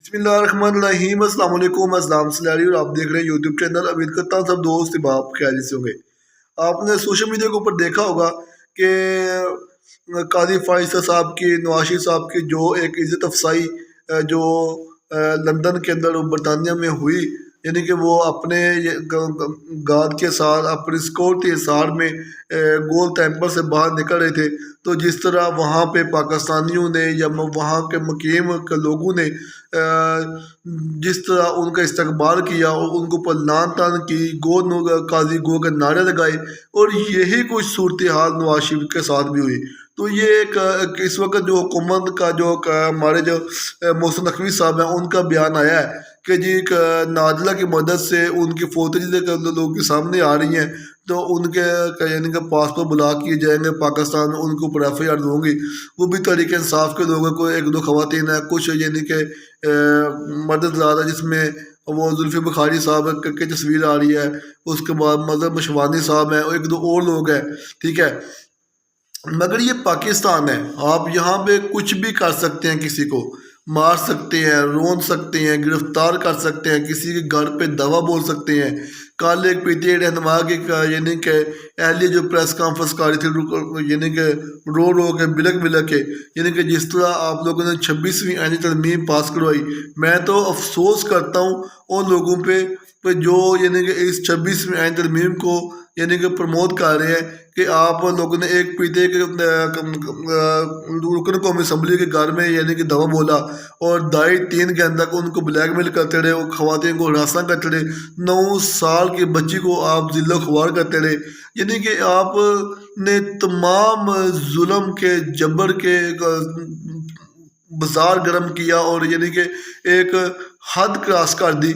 بسم اللہ الرحمن الرحیم، السلام علیکم، اسلام سلاری اور آپ دیکھ رہے ہیں یوٹیوب چینل۔ امید کرتا ہوں سب دوست احباب خیریت سے ہوں گے۔ آپ نے سوشل میڈیا کے اوپر دیکھا ہوگا کہ قاضی فائز صاحب کی، نواز شریف صاحب کی جو ایک عزت افزائی جو لندن کے اندر برطانیہ میں ہوئی، یعنی کہ وہ اپنے گارڈ کے ساتھ اپنی سیکورٹی حصار میں گول ٹیمپر سے باہر نکل رہے تھے، تو جس طرح وہاں پہ پاکستانیوں نے یا وہاں کے مقیم کے لوگوں نے جس طرح ان کا استقبال کیا اور ان کے اوپر لان تان کی، قاضی گو کے نعرے لگائے، اور یہی کچھ صورتحال نواز شریف کے ساتھ بھی ہوئی۔ تو یہ ایک اس وقت جو حکومت کا جو ہمارے جو محسن نقوی صاحب ہیں، ان کا بیان آیا ہے کہ جی نادلہ کی مدد سے ان کی فوٹیج لوگوں کے سامنے آ رہی ہیں، تو ان کے یعنی کہ پاسپورٹ بلاک کیے جائیں گے پاکستان میں، ان کے اوپر ایف آئی آر ہوں گی۔ وہ بھی تحریک انصاف کے لوگوں کو، ایک دو خواتین ہیں، کچھ یعنی کہ مدد زیادہ، جس میں وہ زلفی بخاری صاحب کی تصویر آ رہی ہے، اس کے بعد مظہر مشوانی صاحب ہیں، اور ایک دو اور لوگ ہیں، ٹھیک ہے۔ مگر یہ پاکستان ہے، آپ یہاں پہ کچھ بھی کر سکتے ہیں، کسی کو مار سکتے ہیں، رون سکتے ہیں، گرفتار کر سکتے ہیں، کسی کے گھر پہ دوا بول سکتے ہیں۔ کل ایک پی ٹی آئی رہنما کی یعنی کہ اہلیہ جو پریس کانفرنس کاری تھی، یعنی کہ رو رو کے بلک بلک کے، یعنی کہ جس طرح آپ لوگوں نے 26ویں آئینی ترمیم پاس کروائی، میں تو افسوس کرتا ہوں ان لوگوں پہ جو یعنی کہ اس 26ویں آئینی ترمیم کو یعنی کہ پروموٹ کر رہے ہیں، کہ آپ لوگوں نے ایک پی ٹی آئی کے رکن قومی اسمبلی کے گھر میں یعنی کہ دوا بولا، اور 2.5-3 گھنٹہ تک ان کو بلیک میل کرتے رہے، اور خواتین کو ہراساں کرتے رہے، 9 سال کی بچی کو آپ ذل و خوار کرتے رہے، یعنی کہ آپ نے تمام ظلم کے، جبر کے بازار گرم کیا، اور یعنی کہ ایک حد کراس کر دی،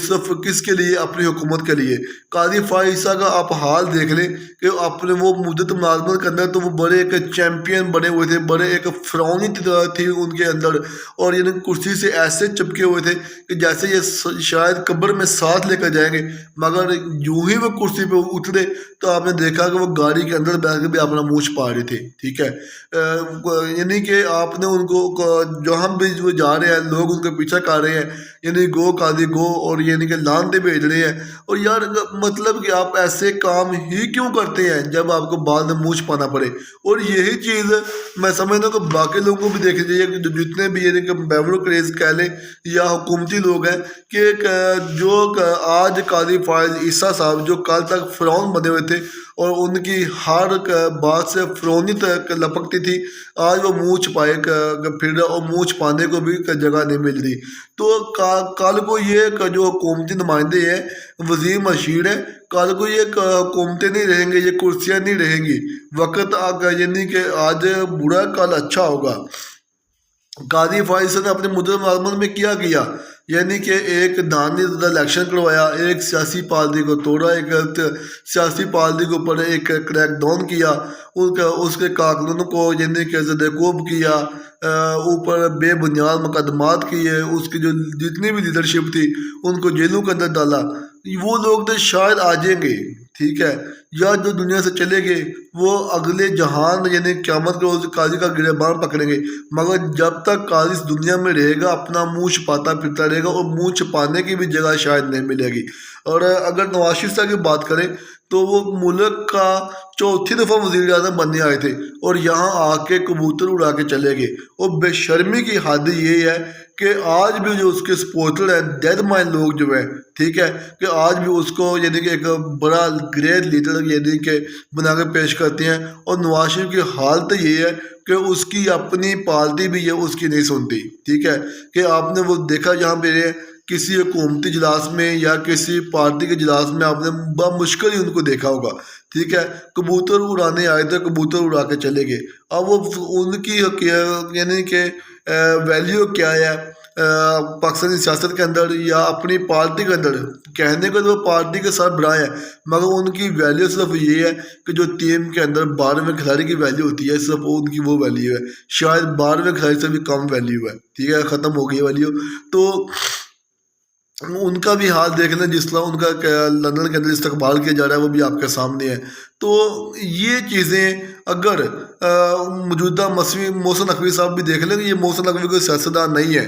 صرف کس کے لیے؟ اپنی حکومت کے لیے۔ قاضی فائز کا آپ حال دیکھ لیں کہ اپنے وہ مدت ملازمت کے اندر تو وہ بڑے ایک چیمپئن بنے ہوئے تھے، بڑے ایک فرعونی تھی ان کے اندر، اور یعنی کرسی سے ایسے چپکے ہوئے تھے کہ جیسے یہ شاید قبر میں ساتھ لے کر جائیں گے، مگر یوں ہی وہ کرسی پہ اترے تو آپ نے دیکھا کہ وہ گاڑی کے اندر بیٹھ کے بھی اپنا منہ چھپا رہے تھے، ٹھیک ہے۔ یعنی کہ آپ نے ان کو جو ہم بھی جو جا رہے ہیں، لوگ ان کے پیچھے کر رہے ہیں، یعنی گو قاضی گو، اور یعنی کہ لانتے بھیج رہے ہیں، اور یار مطلب کہ آپ ایسے کام ہی کیوں کرتے ہیں جب آپ کو بعد میں منہ چھپانا پڑے؟ اور یہی چیز میں سمجھتا ہوں کہ باقی لوگوں کو بھی دیکھنی چاہیے، کہ جتنے بھی یعنی کہ بیورکریز کہہ لیں یا حکومتی لوگ ہیں، کہ جو آج قاضی فائز عیسیٰ صاحب جو کل تک فرعون بنے ہوئے تھے، اور ان کی ہر بات سے فرعونی تک لپکتی تھی، آج وہ منہ چھپائے پھر، اور منہ چھپانے کو بھی جگہ نہیں مل رہی۔ تو کل کو یہ جو حکومتی نمائندے ہیں، وزیر مشیر ہیں، کل کو یہ حکومتیں نہیں رہیں گے، یہ کرسیاں نہیں رہیں گی، وقت یعنی کہ آج برا کل اچھا ہوگا۔ قاضی فائز نے اپنے مدت ملازمت میں کیا یعنی کہ ایک دھاندلی زدہ الیکشن کروایا، ایک سیاسی پارٹی کو توڑا، ایک سیاسی پارٹی کے اوپر ایک کریک ڈاؤن کیا، اس کے کارکنوں کو یعنی کہ زدوکوب کیا، اوپر بے بنیاد مقدمات کیے، اس کی جو جتنی بھی لیڈرشپ تھی ان کو جیلوں کے اندر ڈالا۔ وہ لوگ تو شاید آ جائیں گے، ٹھیک ہے، یا جو دنیا سے چلے گئے وہ اگلے جہان یعنی قیامت کے روز قاضی کا گریبان پکڑیں گے، مگر جب تک قاضی اس دنیا میں رہے گا اپنا منہ چھپاتا پھرتا رہے گا، اور منہ چھپانے کی بھی جگہ شاید نہیں ملے گی۔ اور اگر نواز شریف صاحب کی بات کریں تو وہ ملک کا 4تھی دفعہ وزیر اعظم بننے آئے تھے، اور یہاں آ کے کبوتر اڑا کے چلے گئے، اور بے شرمی کی حد یہ ہے کہ آج بھی جو اس کے سپورٹر ہیں، ڈیڈ مائنڈ لوگ جو ہیں، ٹھیک ہے، کہ آج بھی اس کو یعنی کہ ایک بڑا گریٹ لیڈر یعنی کہ بنا کے پیش کرتے ہیں، اور نواز شریف کی حالت یہ ہے کہ اس کی اپنی پارٹی بھی ہے اس کی نہیں سنتی، ٹھیک ہے، کہ آپ نے وہ دیکھا جہاں پہ کسی حکومتی اجلاس میں یا کسی پارٹی کے اجلاس میں آپ نے بمشکل ہی ان کو دیکھا ہوگا، ٹھیک ہے، کبوتر اڑانے آئے تھے، کبوتر اڑا کے چلے گئے۔ اب وہ ان کی یعنی کہ ویلیو کیا ہے پاکستانی سیاست کے اندر یا اپنی پارٹی کے اندر؟ کہنے کو تو وہ پارٹی کے سربراہ ہیں، مگر ان کی ویلیو صرف یہ ہے کہ جو ٹیم کے اندر 12ویں کھلاڑی کی ویلیو ہوتی ہے، صرف ان کی وہ ویلیو ہے، شاید 12ویں کھلاڑی سے بھی کم ویلیو ہے، ٹھیک ہے، ختم ہو گئی ویلیو۔ تو ان کا بھی حال دیکھ لیں، جس طرح ان کا لندن کے اندر استقبال کیا جا رہا ہے، وہ بھی آپ کے سامنے ہے۔ تو یہ چیزیں اگر موجودہ محسن نقوی صاحب بھی دیکھ لیں کہ یہ محسن نقوی کوئی سیاستدان نہیں ہے،